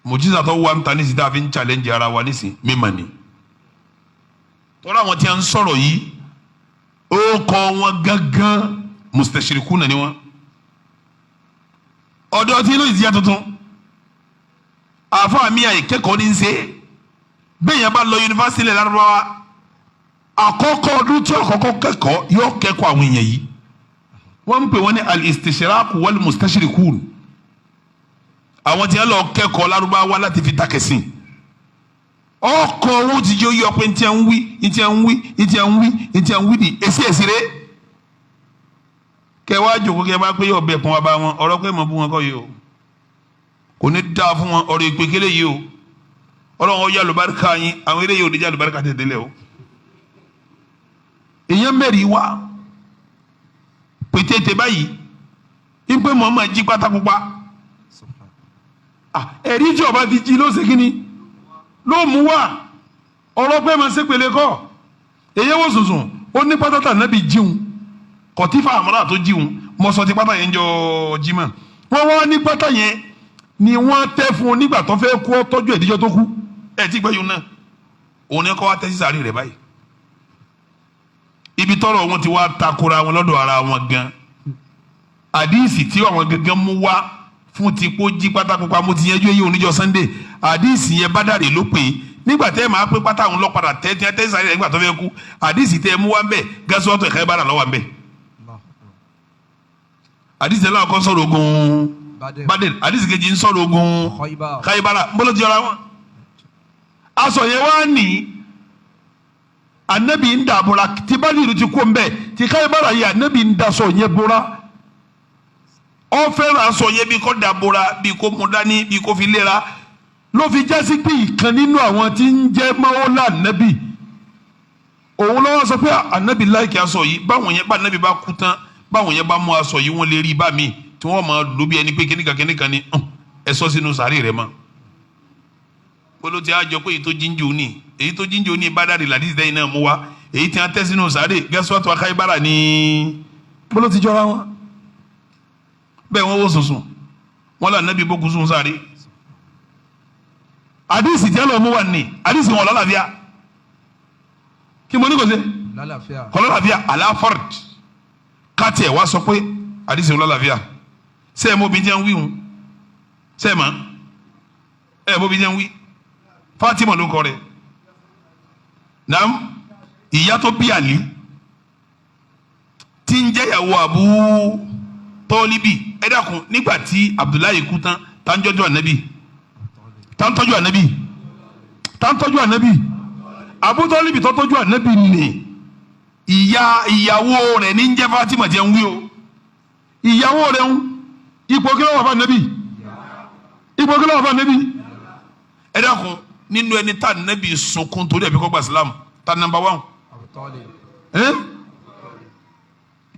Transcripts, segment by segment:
mùjísà tó wà ń ta ní síta fi ń challenge ara wa nísìn mímọ̀ ni tọ́lá àwọn tí a ń sọ̀rọ̀ yìí ó kọ́ wọn gángan mustashirikuna ni wọn ọ̀dọ̀ tí inú ìdíyà tuntun àfọ àmì àìkẹ́kọ̀ọ́ ní í ṣe bẹ́ẹ̀ yẹn bá lọ yunifásitì lẹ̀ lárúbáwá àkọ́kọ́ ọdún tí àkọ́kọ́ kẹ́kọ̀ọ́ yóò kẹ́kọ̀ọ́ àwọn èèyàn yìí wọ́n ń pè wọ́n ní al-istishraku wal mustashirikun àwọn tí wọ́n lọ kẹ́kọ̀ọ́ lárúbáwá láti fi takẹ̀sìn ọkọ̀ owó ti jẹ́ oyè ọ̀pẹ ntí à ń wí ni èsì rẹ̀ kẹwàá jòkó kẹ bá pé yóò bẹ̀ pọ́n wá bá wọn ọ̀rọ̀ pé mọ̀ bú wọn kọ́ yìí o kò ní dáa fún wọn ọ̀rọ̀ ìpè kélé yìí o ọlọ́run ọ̀yà lùbáríkà yín àwọn eléyìí ò ní já lùbáríkà tẹ̀lé o èyàn mẹ́rin wá pété báyìí ń pé Muhammad jí pátákópá ẹ̀rí tí ọba ti jí ló ṣe kí ni ló mú wá ọ̀rọ̀ pé máa ṣe pèlè kọ́ èyí wò sùnsùn ó ní pátátà nábì jíun kọ̀tífà àmọ́ra tó jíun mọ́sọ̀ ti pátá yẹn jọ jimá wọ́n wá ní pátá yẹn ni wọ́n tẹ́ fún un nígbà tó fẹ́ kú tọ́jú ẹ̀díjọ́ tó kú ẹ̀ tí gbẹ́yìn náà òun ni kọ́ wá tẹ́ sí sàárì rẹ̀ báyìí ibi tọ́rọ̀ wọn ti wá takora wọn lọ́dọ̀ ara wọn gan àdíìsì tí àwọn gangan mú wá fún ti kó jí pátákópa mo ti yẹjú eyín oníjọ́ Sunday àdíìsì yẹn Bádàrí ló pè é nígbà tẹ́ ẹ máa pé pátá òun lọ́padà tẹ́ sáré rẹ̀ nígbà tó fẹ́ kú àdíìsì tẹ́ ẹ mú wá ń bẹ̀ gẹ́sọ́tò ẹ̀ka ìbára lọ́wọ́ ń bẹ̀ àdíìsì tẹ́ lọ́wọ́ kọ́ sọ̀rọ̀ ogun Bádàrí àdíìsì kejì ń sọ̀rọ̀ ogun Khaybara mbọ́lọ́ ti yọra wọn aṣọ yẹn wá ní anabi ń da bora tí Bádàrí ti kó ń bẹ̀ tí Khaybara yẹ anabi ń da sọ yẹn bora ọ fẹ́ràn aṣọ yẹn bí kò da bora bí kò mú dání bí kò fi léra ló fi jásí pé ìkan nínú àwọn tí ń jẹ́ mọ́wọ́lá anabi òun lọ́wọ́ sọ pé anabi láìkí aṣọ yìí báwọn yẹn bá anabi bá kú tán báwọn yẹn bá mú aṣọ yìí wọ́n lè rí bá mi tí wọ́n máa lò bí ẹni pé kíníkan ni ẹ sọ sínú sàárè rẹ mọ́ polo tí a jọ pé èyí tó jíjó ní Bádàrí làdísì dẹ́yìn náà mú wa èyí tí a tẹ́ sínú sàárè gẹ́sọ́tò Khaybara ní polo ti jọra wọn bẹ́ẹ̀ wọ́n wó sùnsùn wọ́n là anabi bó kú sùn sàárè àdìsí tí a lọ mú wa ní àdìsí wọn lọ́làfíà kí mo ní kò sí kọlọ́làfíà aláfọ́rd káàtì ẹ̀ wá sọ pé àdìsí wọn lọ́làfíà sẹ́ẹ̀ mo bí jẹ́ ń wí hun sẹ́ẹ̀ ma ẹ̀ mo bí jẹ́ ń wí Fatima ló kọ rẹ̀ naam ìyá tó bí Àlí tí ń jẹ́ ìyàwó Abu Tọ́líbì ẹ dákun nígbà tí Abdullahi kú tán tá ń jọ́jọ́ ànábì tọ́jú ànábì Abu Tọ́líbì tó tọ́jú ànábì ni ìyàwó rẹ̀ ní jẹ́ Fatima jẹ́ ń wí o ìyàwó rẹ̀ ń ipò kí ló wà fún ànábì ẹ dákun nínú ẹni tá ànábì sunkún torí ẹ̀bí kọ́ gba Islam tá nàmbà wán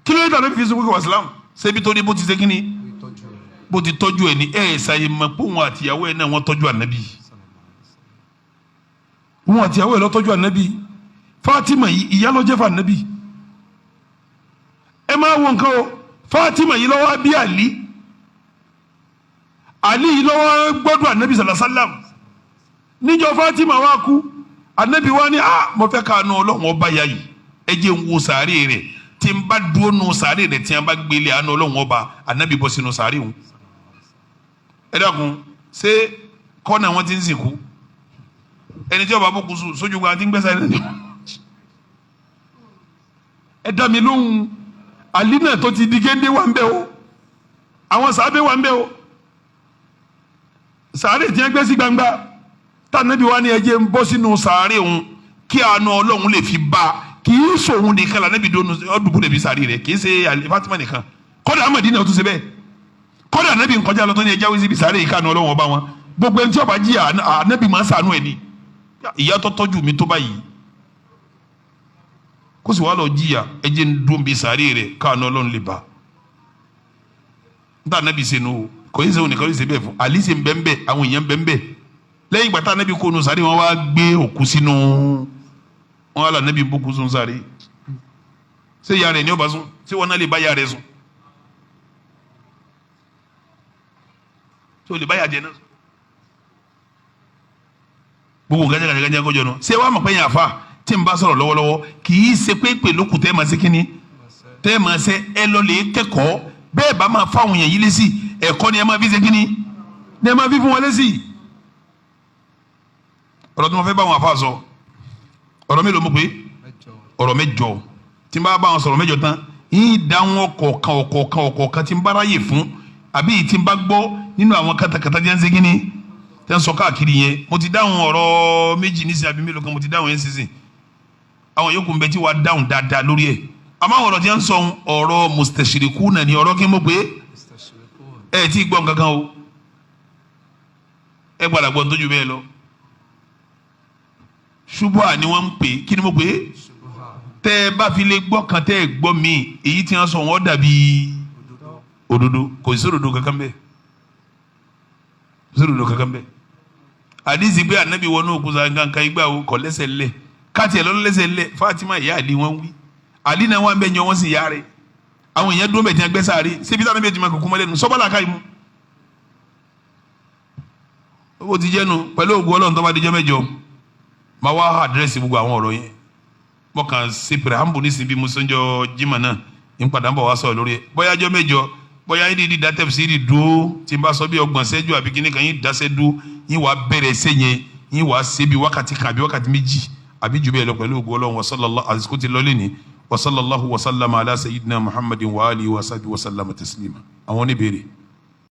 kí ló dé tá ànábì fi sunkún kọ́ gba Islam ṣebí torí bó ti ṣe kí ni bó ti tọ́jú ẹ̀ ní ṣàyè mọ̀ pé wọn àtìyàwó ẹ̀ náà wọ́n tọ́jú ànábì wọn àtìyàwó ẹ̀ lọ́ tọ́jú ànábì Fatima yìí ìyá ló jẹ́ fún ànábì ẹ máa wọ nǹkan o Fatima yìí lọ́wọ́ bí Àlí yìí lọ́wọ́ gbọ́dọ̀ ànábì sàlásálàm níjọ́ Fatima wá kú ànábì wá ní mo fẹ́ káànú ọlọ́run ọba yá yìí ẹ jẹ́ ń wo sàárè rẹ̀ tí n bá dúró nù sàárè rẹ̀ tí n bá gbélé àánú ọlọ́run ọba ànábì bọ́ sínú sàárè òun ẹ dákun ṣé kọ́nà wọn ti ń sìnkú ẹni tí ọba bó kú sójú gba ti ń gbẹ́sà ẹni ẹ dá mi lóhùn Àlí náà tó ti di géńdé wà ń bẹ o àwọn sàábé wà ń bẹ o sàárè tí wọ́n gbé sí gbangba tànàbí wa ni ẹ jẹ́ ń bọ́ sínú sàárè òun kí àánú ọlọ́run lè fi bá kì í sòun nìkan la níbi ọdúnkù lè fi sàárè rẹ̀ kì í ṣe Fatima nìkan kọ́dà Amadina tún ṣe bẹ́ẹ̀ kọ́dà ànábì nkọjá lọ́tọ́ ní ẹja wíṣí bí sàárè yìí káànú ọlọ́run ọba wọn gbogbo ẹni tí ọba jí ànábì máa ń sànú ẹ̀ ni ìyá tó tọ́jú mi tó báyìí kó sì wá lọ jíyà ẹ jẹ́ ń dún bí sàárè rẹ̀ káànú ọlọ́run lè bá níta ànábì ṣe nu kò yín sẹ́wọ̀n nìkan ló ṣe bẹ́ẹ̀ fún Àlí ṣe ń bẹ́ẹ̀ bẹ́ẹ̀ àwọn èèyàn bẹ́ẹ̀ bẹ́ẹ̀ lẹ́yìn ìgbà tá ànábì kó nu sàárè wọn wá gbé òkú sínú wọn wá là ànábì bókú sún sàárè ṣé ìyá rẹ̀ ní ọba sún ṣé wọn náà lè bá ìyá rẹ̀ sùn tó lè bá ìyá jẹ náà gbogbo gàjàgàjà kọjọ nù ṣé wàá mọ̀ pé yẹn àfa tí n bá sọ̀rọ̀ lọ́wọ́lọ́wọ́ kì í ṣe pé pè lókùn tẹ́ ẹ máa ṣe kínní tẹ́ ẹ máa ṣe ẹ lọ lè kẹ́kọ̀ọ́ bẹ́ẹ̀ bá máa fáwọn yẹn yí lé sí ẹ̀kọ́ ni ẹ máa fi ṣe kínní ni ẹ máa fi fún wọn lé sí. ọ̀rọ̀ tí mo fẹ́ bá wọn àfa sọ ọ̀rọ̀ mélòó mo pé ọ̀rọ̀ mẹ́jọ tí n bá bá wọn sọ̀rọ̀ mẹ́jọ tán yín dáhùn ọ̀kọ̀ọ̀kan tí n bá ráyè fún àbí tí n bá gbọ́ nínú àwọn katakata tí wọ́n ń ṣe kínní tí wọ́n sọ káàkiri yẹn mo ti dáhùn ọ̀rọ̀ méjì nísìnyí àbí mélòó kan mo ti dáhùn yẹn sísìn àwọn yòókù ń bẹ tí wàá dáhùn dáadáa lórí ẹ̀ àmọ́ ọ̀rọ̀ tí wọ́n sọ ọ̀rọ̀ mustashirikuna ni ọ̀rọ̀ kí n mọ̀ pé ẹ ti gbọ́ nǹkan kan o ẹ gbọ́dọ̀ gbọ́ tójú bẹ́ẹ̀ lọ ṣubuha ni wọ́n ń pè kí ni mo pè tẹ́ ẹ bá fi lè gbọ́ kan tẹ́ ẹ gbọ́ mi èyí tí wọ́n sọ wọ́n dàbí òdodo kò sí òdodo kankan bẹ́ẹ̀ òdodo kankan bẹ́ẹ̀ àdìsí pé ànábì wọnú òkúta nǹkan ìgbà wo kọ lẹ́sẹ̀ lẹ̀ káàtì ẹ̀ lọ́nà lẹ́sẹ̀ lẹ̀ Fatima ìyá àlì wọn wí àlì náà wọn bẹ yan wọn sì yá rẹ̀ àwọn èèyàn dúró bẹ̀ tí wọn gbẹ́ sáré ṣébi táwọn bẹ̀ tí wọn kò kú mọ́lẹ́nu sọ́bọ́lá ká imú. ó ti jẹ́nu pẹ̀lú ògùn ọlọ́run tó bá dijọ́ mẹ́jọ máa wá àdírẹ́sì gbogbo àwọn ọ̀rọ̀ yẹn mo kàn ṣe pèrè hàmbù nísìnyí bí mo sọ́njọ́ jimá náà ń padà ń bọ̀ wá sọ̀rọ̀ lórí ẹ̀ bóyá ọjọ́ mẹ́jọ bóyá yín dídí dátẹ́fù sí ìdí dúró tí n bá sọ bí ọgbọ̀n ṣẹ́jú àbí kíní kan yín dáṣẹ́ dúró yín wàá bẹ̀rẹ̀ ẹsẹ̀ yẹn yín wàá ṣe bí wákàtí kan àbí wákàtí méjì àbí jù bẹ́ẹ̀ lọ pẹ̀lú ògùn ọlọ́run wasallallahu àsìkò ti lọ́lé ní wasallallahu wasallama ala sayyidina muhammadin wa alihi wa sahbihi wa sallama taslima àwọn oníbèrè.